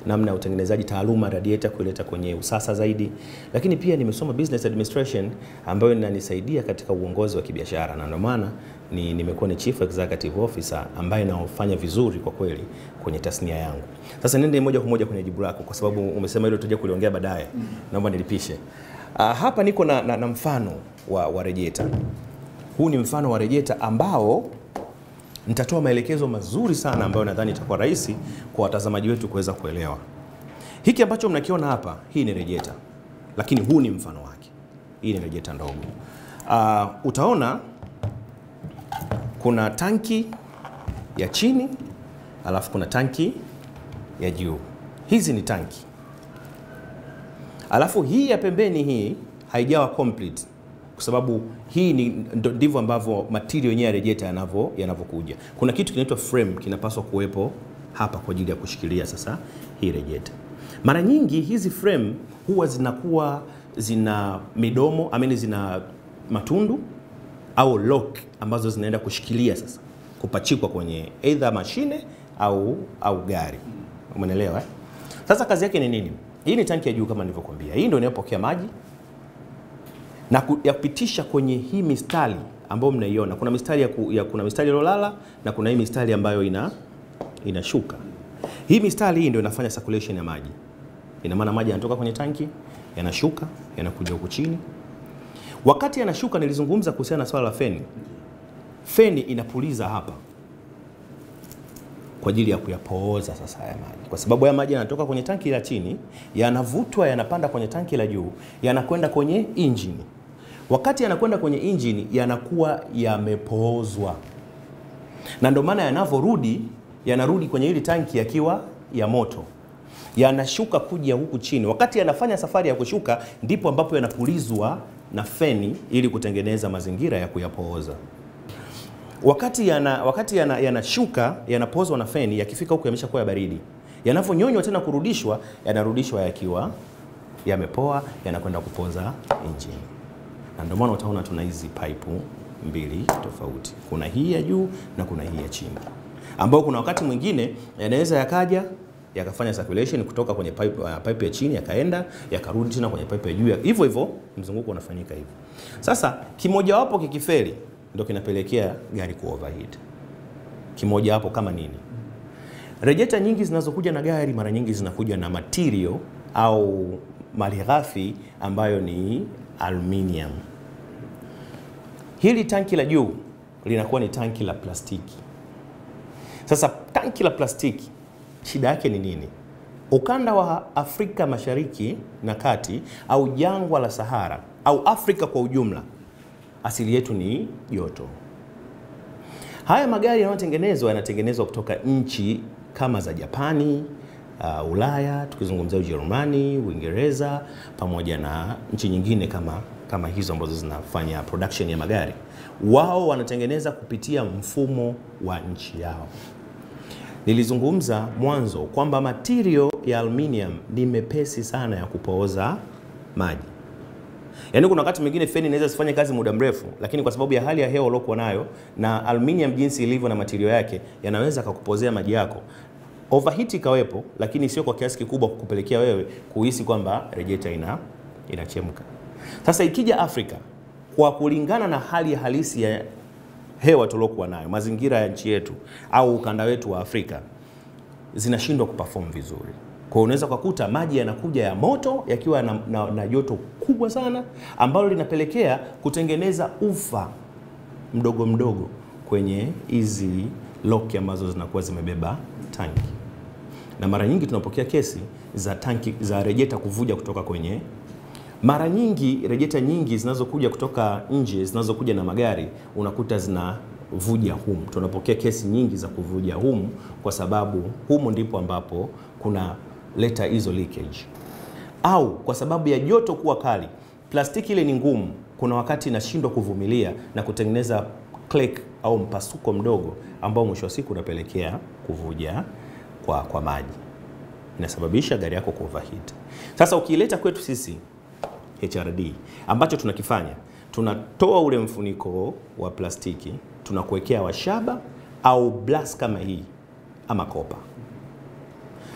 namna ya utengenezaji taaluma Radiator kuleta kwenye usasa zaidi. Lakini pia nimesoma business administration ambayo inanisaidia katika uongozi wa kibiashara, na ndio maana nimekuwa ni chief executive officer ambaye naofanya vizuri kwa kweli kwenye tasnia yangu. Sasa nende moja kwa moja kwenye jibu lako, kwa sababu umesema hilo tutaje kuliongea baadaye. Naomba nilipishe. Hapa niko na mfano wa Radiator. Huu ni mfano wa Radiator ambao nitatoa maelekezo mazuri sana ambayo nadhani itakuwa rahisi kwa watazamaji wetu kuweza kuelewa. Hiki ambacho mnakiona hapa, hii ni Radiator. Lakini huu ni mfano wake. Hii ni Radiator ndogo. Utaona kuna tanki ya chini, alafu kuna tanki ya juu. Hizi ni tanki. Alafu hii ya pembeni hii haijawa complete, kwa sababu hii ndivyo ambavyo material yenyewe ya Radiator yanavyokuja. Kuna kitu kinaitwa frame kinapaswa kuwepo hapa kwa ajili ya kushikilia sasa hii Radiator. Mara nyingi hizi frame huwa zina midomo, zina matundu au lock ambazo zinaenda kushikilia sasa, kupachikwa kwenye either mashine au gari. Umeelewa? Sasa kazi yake ni nini? Hii ni tanki ya juu kama nilivyokuambia. Hii ndio inayopokea maji na kupitisha kwenye hii mistari ambayo mnaiona. Kuna mistari kuna mistari iliyolala na kuna hii mistari ambayo inashuka. Hii mistari hii ndio inafanya circulation ya maji. Ina maana maji yanatoka kwenye tanki, yanashuka, yanakuja huku chini. Wakati yanashuka, nilizungumza kuhusiana na swala la feni. Feni inapuliza hapa kwa ajili ya kuyapooza sasa haya maji. Kwa sababu haya maji yanatoka kwenye tanki la chini, yanavutwa, yanapanda kwenye tanki la juu, yanakwenda kwenye engine. Wakati yanakwenda kwenye engine, yanakuwa yamepoozwa. Na ndio maana yanarudi kwenye hili tanki yakiwa ya moto. Yanashuka kuja huku chini. Wakati yanafanya safari ya kushuka, ndipo ambapo yanapulizwa na feni ili kutengeneza mazingira ya kuyapooza. Wakati yanashuka, yanapozwa na feni, yakifika huku yameshakuwa ya baridi. Yanaponyonywa tena kurudishwa, yanarudishwa yakiwa yamepoa, yanakwenda kupoza engine. Na ndio maana utaona tuna hizi pipe mbili tofauti. Kuna hii ya juu na kuna hii ya chini. Ambao kuna wakati mwingine yanaweza yakaja yakafanya circulation kutoka kwenye pipe ya chini yakarudi tena kwenye pipe ya juu. Hivyo hivyo mzunguko unafanyika hivyo. Sasa kimoja wapo kikifeli ndio kinapelekea gari ku overheat. Kimoja hapo kama nini? Radiator nyingi zinazokuja na gari mara nyingi zinakuja na material au malighafi ambayo ni aluminium. Hili tanki la juu linakuwa ni tanki la plastiki. Sasa tanki la plastiki shida yake ni nini? Ukanda wa Afrika Mashariki na Kati au jangwa la Sahara au Afrika kwa ujumla, asili yetu ni joto. Haya magari yanatengenezwa kutoka nchi kama za Japani, Ulaya, tukizungumzia Ujerumani, Uingereza, pamoja na nchi nyingine kama hizo ambazo zinafanya production ya magari. Wao wanatengeneza kupitia mfumo wa nchi yao. Nilizungumza mwanzo kwamba material ya aluminium ni mepesi sana ya kupooza maji. Yaani kuna wakati mwingine feni inaweza sifanye kazi muda mrefu, lakini kwa sababu ya hali ya hewa uliokuwa nayo na aluminium jinsi ilivyo na material yake, yanaweza kukupozea maji yako. Overheat ikawepo, lakini sio kwa kiasi kikubwa kukupelekea wewe kuhisi kwamba radiator inachemka. Sasa ikija Afrika, kwa kulingana na hali ya halisi ya hewa tuliokuwa nayo, mazingira ya nchi yetu au ukanda wetu wa Afrika, zinashindwa kuperform vizuri. Kwa unaweza kukuta maji yanakuja ya moto yakiwa na joto kubwa sana ambalo linapelekea kutengeneza ufa mdogo mdogo kwenye hizi lock ambazo zinakuwa zimebeba tanki. Na mara nyingi tunapokea kesi za tanki za radiator kuvuja kutoka kwenye. Mara nyingi radiator nyingi zinazokuja kutoka nje, zinazokuja na magari, unakuta zinavuja humu. Tunapokea kesi nyingi za kuvuja humu kwa sababu humu ndipo ambapo kuna leta hizo leakage. Au kwa sababu ya joto kuwa kali, plastiki ile ni ngumu, kuna wakati inashindwa kuvumilia na kutengeneza crack au mpasuko mdogo ambao mwisho wa siku unapelekea kuvuja kwa maji. inasababisha gari yako kuoverheat. Sasa ukiileta kwetu sisi HRD, ambacho tunakifanya, tunatoa ule mfuniko wa plastiki, tunakuwekea washaba au glass kama hii ama kopa,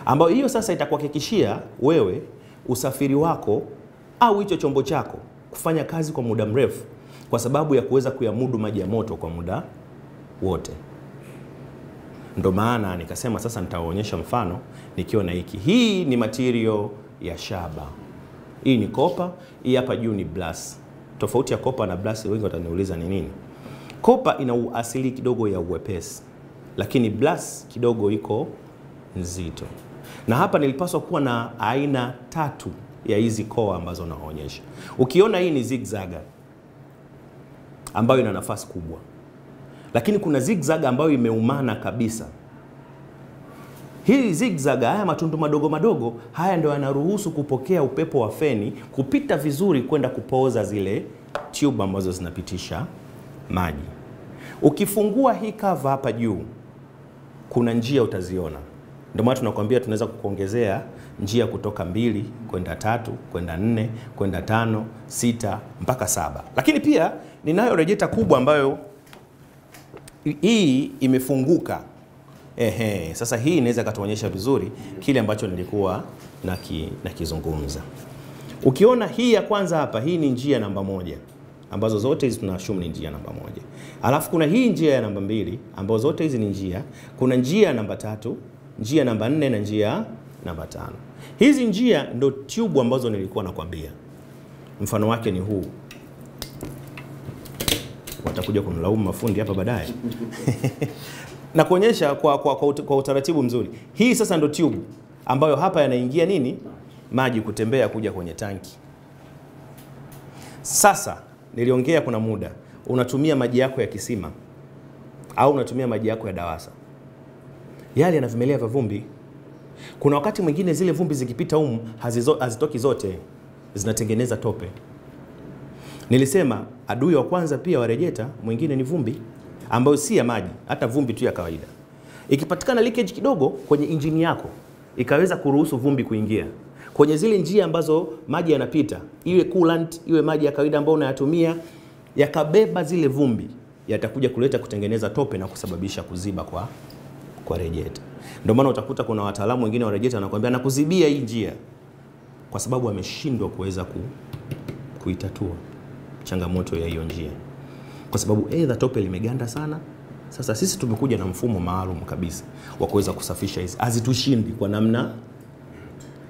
ambayo hiyo sasa itakuhakikishia wewe usafiri wako au hicho chombo chako kufanya kazi kwa muda mrefu, kwa sababu ya kuweza kuyamudu maji ya moto kwa muda wote. Ndo maana nikasema sasa nitawaonyesha mfano nikiwa na hiki. Hii ni material ya shaba. Hii ni kopa, hii hapa juu ni glass. Tofauti ya kopa na glass wengi wataniuliza ni nini? Kopa ina asili kidogo ya uwepesi, lakini glass kidogo iko nzito. Na hapa nilipaswa kuwa na aina 3 ya hizi koa ambazo naonyesha. Ukiona hii ni zigzag ambayo ina nafasi kubwa, lakini kuna zigzag ambayo imeumana kabisa. Hii zigzag, haya matundu madogo madogo, haya ndio yanaruhusu kupokea upepo wa feni kupita vizuri kwenda kupooza zile tube ambazo zinapitisha maji. Ukifungua hii cover hapa juu, kuna njia utaziona. Ndio maana tunakwambia tunaweza kukuongezea njia kutoka 2 kwenda 3 kwenda 4 kwenda 5 6 mpaka 7. Lakini pia ninayo rejeta kubwa ambayo hii imefunguka. Sasa hii inaweza katuonyesha vizuri kile ambacho nilikuwa nakizungumza. Ukiona hii ya kwanza hapa, hii ni njia namba 1, ambazo zote hizi tunashumu ni njia namba 1. Alafu kuna hii njia ya namba 2, ambazo zote hizi ni njia. Kuna njia namba 3, njia namba 4 na njia namba 5. Hizi njia ndo tube ambazo nilikuwa nakwambia. Mfano wake ni huu. Watakuja kunilaumu mafundi hapa baadaye. Na kuonyesha kwa utaratibu mzuri. Hii sasa ndo tube ambayo hapa yanaingia nini? Maji kutembea kuja kwenye tanki. Sasa niliongea kuna muda unatumia maji yako ya kisima au unatumia maji yako ya DAWASA. Yale yanavimelea vya vumbi. Kuna wakati mwingine zile vumbi zikipita hazitoki zote, zinatengeneza tope. Nilisema adui wa kwanza pia wa rejeta mwingine ni vumbi, ambayo si ya maji, hata vumbi tu ya kawaida. Ikipatikana leakage kidogo kwenye injini yako, ikaweza kuruhusu vumbi kuingia kwenye zile njia ambazo maji yanapita, iwe coolant, iwe maji ya kawaida ambayo unayatumia, yakabeba zile vumbi, yatakuja kuleta kutengeneza tope na kusababisha kuziba kwa rejeta. Ndio maana utakuta kuna wataalamu wengine wa rejeta wanakuambia nakuzibia hii njia, kwa sababu wameshindwa kuweza kuitatua changamoto ya hiyo njia, kwa sababu either tope limeganda sana. Sasa sisi tumekuja na mfumo maalum kabisa wa kuweza kusafisha hizi, hazitushindi kwa namna,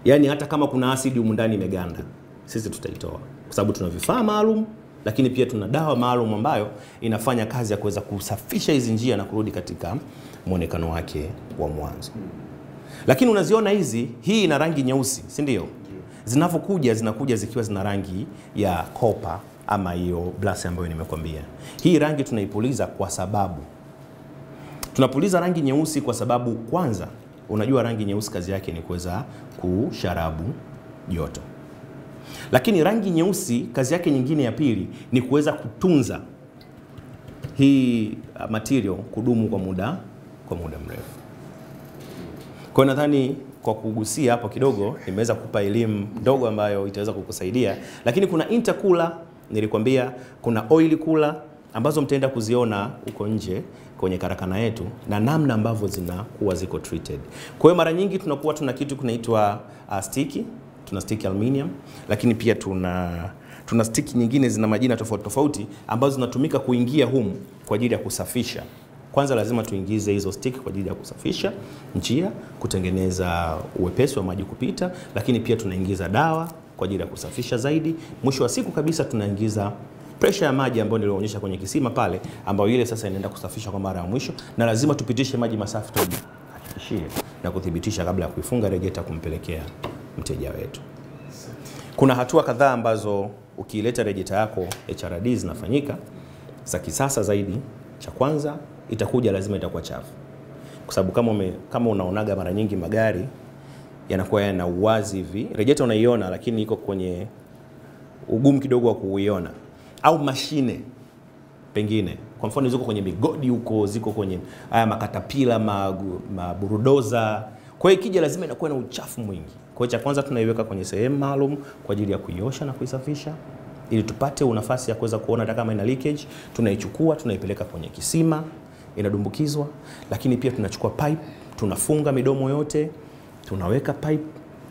yani hata kama kuna asidi humu ndani imeganda, sisi tutaitoa kwa sababu tuna vifaa maalum, lakini pia tuna dawa maalum ambayo inafanya kazi ya kuweza kusafisha hizi njia na kurudi katika muonekano wake wa mwanzo. Lakini unaziona hizi, hii ina rangi nyeusi, si ndio? Zinakuja zikiwa zina rangi ya kopa ama hiyo glass ambayo nimekwambia. Hii rangi tunaipuliza kwa sababu tunapuliza rangi nyeusi kwa sababu kwanza, unajua rangi nyeusi kazi yake ni kuweza kusharabu joto. Lakini rangi nyeusi kazi yake nyingine ya pili ni kuweza kutunza hii material kudumu kwa muda mrefu. Kwa nadhani kwa kugusia hapo kidogo nimeweza kukupa elimu ndogo ambayo itaweza kukusaidia. Lakini kuna intercooler nilikwambia, kuna oil cooler ambazo mtaenda kuziona huko nje kwenye karakana yetu na namna ambavyo zinakuwa ziko treated. Kwa hiyo mara nyingi tunakuwa tuna kitu kinaitwa sticky, tuna sticky aluminium, lakini pia tuna sticky nyingine zina majina tofauti tofauti ambazo zinatumika kuingia humu kwa ajili ya kusafisha. Kwanza lazima tuingize hizo stick kwa ajili ya kusafisha njia, kutengeneza uwepesi wa maji kupita, lakini pia tunaingiza dawa kwa ajili ya kusafisha zaidi. Mwisho wa siku kabisa tunaingiza pressure ya maji ambayo nilionyesha kwenye kisima pale, ambayo ile sasa inaenda kusafisha kwa mara ya mwisho, na lazima tupitishe maji masafi tuhakikishie na kuthibitisha kabla ya kuifunga rejeta kumpelekea mteja wetu. Kuna hatua kadhaa ambazo ukiileta rejeta yako HRD zinafanyika za kisasa zaidi. Cha kwanza, itakuja lazima itakuwa chafu. Kwa sababu kama unaonaga mara nyingi magari yanakuwa yana uwazi hivi, rejeta unaiona lakini iko kwenye ugumu kidogo wa kuiona. Au mashine pengine, kwa mfano ziko kwenye migodi huko, ziko kwenye haya makatapila, maburudoza, Kwa hiyo ikija lazima inakuwa na uchafu mwingi. Kwa hiyo cha kwanza tunaiweka kwenye sehemu maalum kwa ajili ya kuiosha na kuisafisha ili tupate nafasi ya kuweza kuona hata kama ina leakage. Tunaichukua, tunaipeleka kwenye kisima, inadumbukizwa, lakini pia tunachukua pipe, tunafunga midomo yote, tunaweka pipe,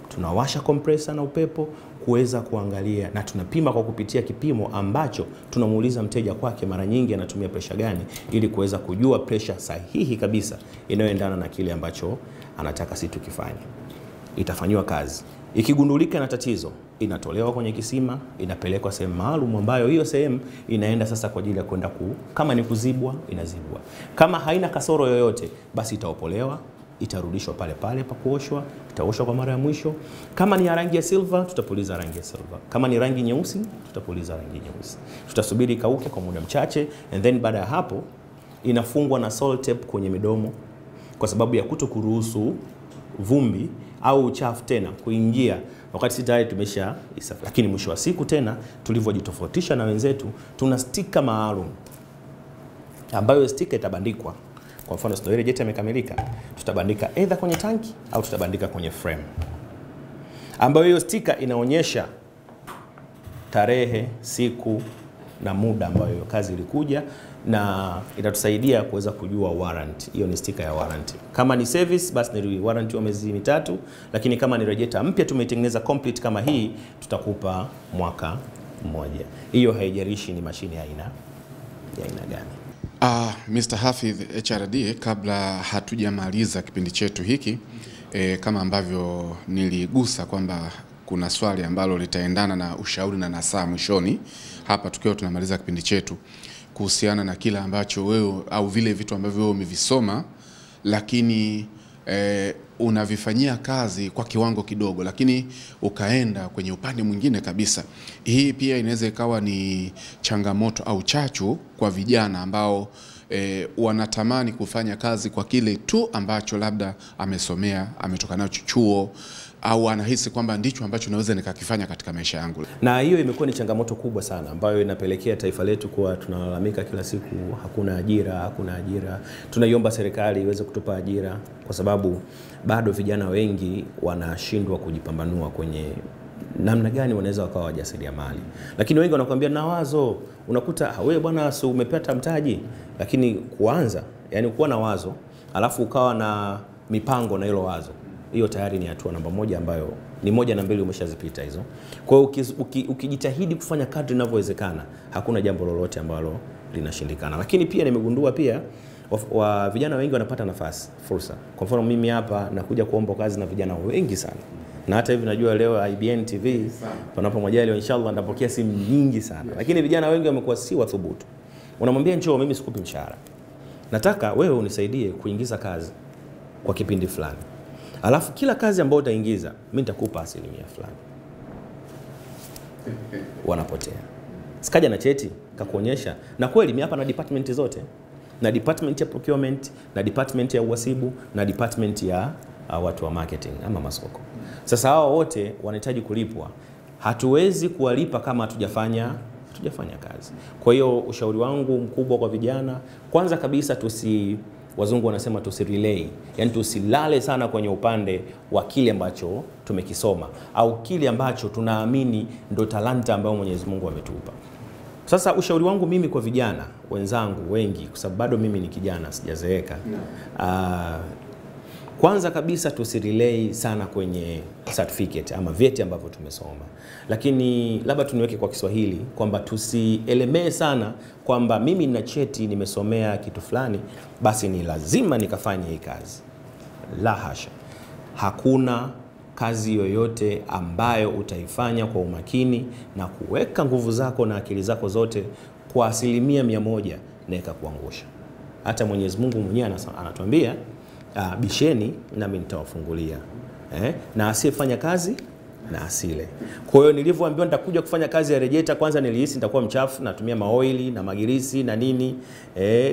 tunawasha compressor na upepo kuweza kuangalia, na tunapima kwa kupitia kipimo ambacho tunamuuliza mteja kwake mara nyingi anatumia pressure gani, ili kuweza kujua pressure sahihi kabisa inayoendana na kile ambacho anataka sisi tukifanye. Itafanywa kazi. Ikigundulika na tatizo, inatolewa kwenye kisima, inapelekwa sehemu maalum ambayo hiyo sehemu inaenda sasa kwa ajili ya kwenda kama ni kuzibwa, inazibwa. Kama haina kasoro yoyote, basi itaopolewa, itarudishwa pale pale pa kuoshwa, itaoshwa kwa mara ya mwisho. Kama ni rangi ya silver, tutapuliza rangi ya silver. Kama ni rangi nyeusi, tutapuliza rangi nyeusi. Tutasubiri kauke kwa muda mchache, and then baada ya hapo inafungwa na salt tape kwenye midomo kwa sababu ya kutokuruhusu vumbi au uchafu tena kuingia wakati sisi tayari tumesha isafi. Lakini mwisho wa siku tena tulivyojitofautisha na wenzetu, tuna stika maalum ambayo stika itabandikwa. Kwa mfano snow radiator imekamilika, tutabandika either kwenye tanki au tutabandika kwenye frame, ambayo hiyo stika inaonyesha tarehe, siku na muda ambayo kazi ilikuja, na itatusaidia kuweza kujua warranty. Hiyo ni stika ya warranty. Kama ni service, basi ni warranty wa miezi 3, lakini kama ni radiator mpya tumeitengeneza complete kama hii, tutakupa mwaka mmoja. Hiyo haijalishi ni mashine ya aina gani. Mr. Hafidh HRD, kabla hatujamaliza kipindi chetu hiki, kama ambavyo niligusa kwamba kuna swali ambalo litaendana na ushauri na nasaha mwishoni hapa tukiwa tunamaliza kipindi chetu, kuhusiana na kila ambacho wewe au vile vitu ambavyo wewe umevisoma lakini unavifanyia kazi kwa kiwango kidogo, lakini ukaenda kwenye upande mwingine kabisa. Hii pia inaweza ikawa ni changamoto au chachu kwa vijana ambao wanatamani kufanya kazi kwa kile tu ambacho labda amesomea, ametoka nacho chuo, au anahisi kwamba ndicho ambacho naweza nikakifanya katika maisha yangu. Na hiyo imekuwa ni changamoto kubwa sana ambayo inapelekea taifa letu kuwa tunalalamika kila siku, hakuna ajira. Tunaiomba serikali iweze kutupa ajira, kwa sababu bado vijana wengi wanashindwa kujipambanua kwenye namna gani wanaweza wakawa wajasiriamali. Lakini wengi wanakuambia na wazo, unakuta wewe bwana si umepata mtaji, lakini kuanza, yani kuwa na wazo alafu ukawa na mipango na hilo wazo, hiyo tayari ni hatua namba 1 ambayo ni 1 na 2 umeshazipita hizo. Kwa hiyo ukijitahidi kufanya kadri inavyowezekana, hakuna jambo lolote ambalo linashindikana. Lakini pia nimegundua pia vijana wengi wanapata fursa. Kwa mfano mimi hapa nakuja kuomba kazi na vijana wengi sana. Na hata hivi najua leo IBN TV panapo majaliwa inshallah nitapokea simu nyingi sana. Lakini vijana wengi wamekuwa si wathubutu. Unamwambia njoo, mimi sikupi mshahara, nataka wewe unisaidie kuingiza kazi kwa kipindi fulani, alafu kila kazi ambayo utaingiza mimi nitakupa 10% fulani. Wanapotea. Sikaja na cheti kakuonyesha, na kweli mimi hapa na department zote, na department ya procurement, na department ya uhasibu, na department ya watu wa marketing ama masoko. Sasa hao wote wanahitaji kulipwa. Hatuwezi kuwalipa kama hatujafanya kazi. Kwa hiyo ushauri wangu mkubwa kwa vijana, kwanza kabisa wazungu wanasema relay, yani tusilale sana kwenye upande wa kile ambacho tumekisoma au kile ambacho tunaamini ndo talanta ambayo Mwenyezi Mungu ametupa. Sasa ushauri wangu mimi kwa vijana wenzangu wengi, kwa sababu bado mimi ni kijana sijazeeka, kwanza kabisa relay sana kwenye certificate ama vyeti ambavyo tumesoma. Lakini labda tuniweke kwa Kiswahili kwamba tusielemee sana kwamba mimi nina cheti, nimesomea kitu fulani, basi ni lazima nikafanye hii kazi. La hasha. Hakuna kazi yoyote ambayo utaifanya kwa umakini na kuweka nguvu zako na akili zako zote kwa 100% na ikakuangusha. Hata Mwenyezi Mungu mwenyewe anatuambia bisheni nami nitawafungulia. Na asiyefanya kazi na asile. Kwa hiyo nilivyoambiwa nitakuja kufanya kazi ya radiator, kwanza nilihisi nitakuwa mchafu, natumia maoili na magirisi na nini.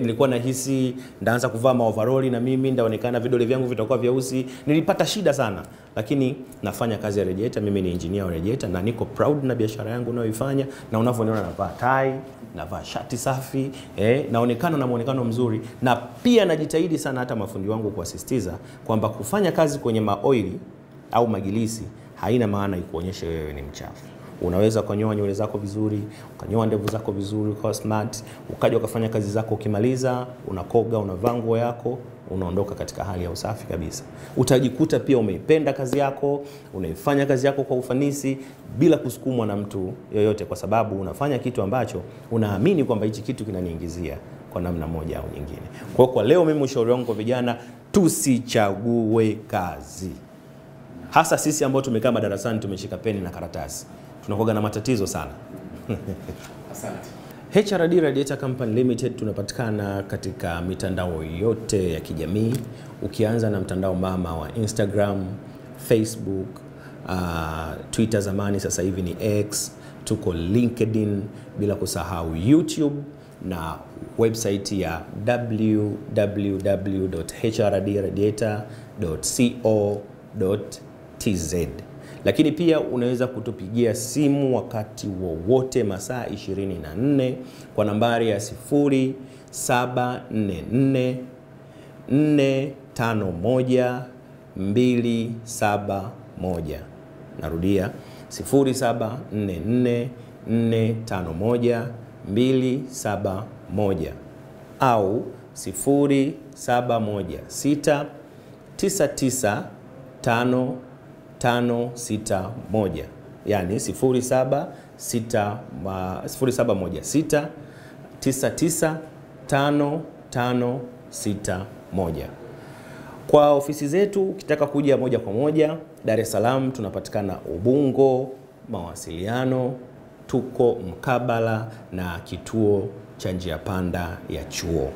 Nilikuwa nahisi ndaanza kuvaa maoverall na mimi ndaonekana vidole vyangu vitakuwa vyeusi. Nilipata shida sana. Lakini nafanya kazi ya radiator, mimi ni engineer wa radiator na niko proud na biashara yangu ninayoifanya, na unavyoniona navaa tai, navaa shati safi, naonekana na muonekano mzuri, na pia najitahidi sana hata mafundi wangu kuasisitiza kwamba kufanya kazi kwenye maoili au magilisi haina maana ikuonyeshe wewe ni mchafu. Unaweza kunyoa nywele zako vizuri, ukanyoa ndevu zako vizuri, kwa smart, ukaja ukafanya kazi zako, ukimaliza unakoga, unavaa nguo yako, unaondoka katika hali ya usafi kabisa. Utajikuta pia umeipenda kazi yako, unaifanya kazi yako kwa ufanisi bila kusukumwa na mtu yoyote, kwa sababu unafanya kitu ambacho unaamini kwamba hichi kitu kinaniingizia kwa namna moja au nyingine. Kwa leo mimi ushauri wangu kwa vijana, tusichague kazi. Hasa sisi ambao tumekaa madarasani tumeshika peni na karatasi, tunakuwa na matatizo sana. Asante. HRD Radiator Company Limited tunapatikana katika mitandao yote ya kijamii, ukianza na mtandao mama wa Instagram, Facebook, Twitter zamani, sasa hivi ni X, tuko LinkedIn, bila kusahau YouTube na website ya www.hrdradiator.co.tz. Lakini pia unaweza kutupigia simu wakati wowote masaa 24 kwa nambari ya 0744 451 271. Narudia 0744 451 271 au 0716 995 561, yani 0716 995 Kwa ofisi zetu ukitaka kuja moja kwa moja Dar es Salaam, tunapatikana Ubungo Mawasiliano, tuko mkabala na kituo cha njia panda ya chuo.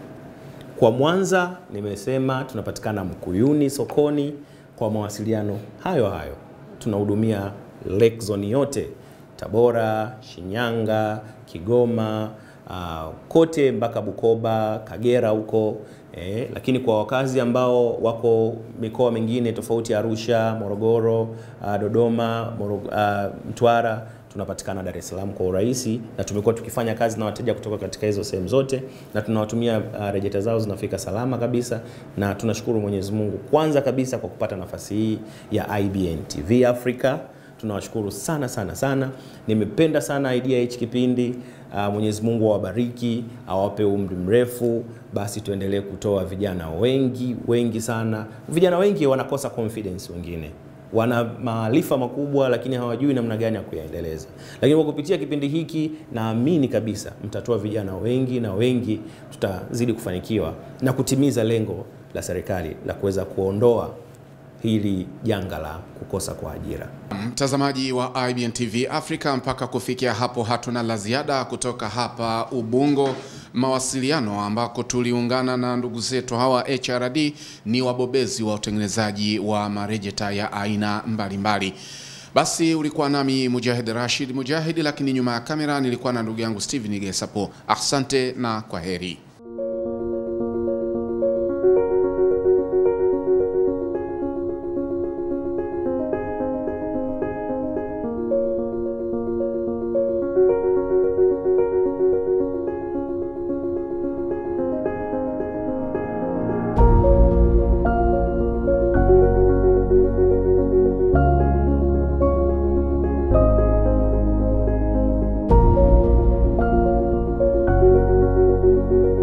Kwa Mwanza nimesema tunapatikana Mkuyuni sokoni. Kwa mawasiliano hayo tunahudumia Lake Zone yote, Tabora, Shinyanga, Kigoma, kote mpaka Bukoba, Kagera huko. Lakini kwa wakazi ambao wako mikoa mingine tofauti, Arusha, Morogoro, Dodoma, Mtwara, tunapatikana Dar es Salaam kwa urahisi, na tumekuwa tukifanya kazi na wateja kutoka katika hizo sehemu zote, na tunawatumia rejeta zao zinafika salama kabisa, na tunashukuru Mwenyezi Mungu kwanza kabisa kwa kupata nafasi hii ya IBN TV Africa. Tunawashukuru sana sana sana. Nimependa sana idea ya hichi kipindi. Mwenyezi Mungu awabariki, awape umri mrefu, basi tuendelee kutoa vijana wengi sana. Vijana wengi wanakosa confidence, wengine wana maarifa makubwa lakini hawajui namna gani ya kuyaendeleza. Lakini kwa kupitia kipindi hiki naamini kabisa mtatoa vijana wengi, na wengi tutazidi kufanikiwa na kutimiza lengo la serikali la kuweza kuondoa hili janga la kukosa kwa ajira. Mtazamaji wa IBN TV Africa, mpaka kufikia hapo hatuna la ziada kutoka hapa Ubungo Mawasiliano, ambako tuliungana na ndugu zetu hawa. HRD ni wabobezi wa utengenezaji wa marejeta ya aina mbalimbali. Basi ulikuwa nami Mujahid Rashid Mujahid, lakini nyuma ya kamera nilikuwa na ndugu yangu Steven Gesapo. Asante na kwaheri.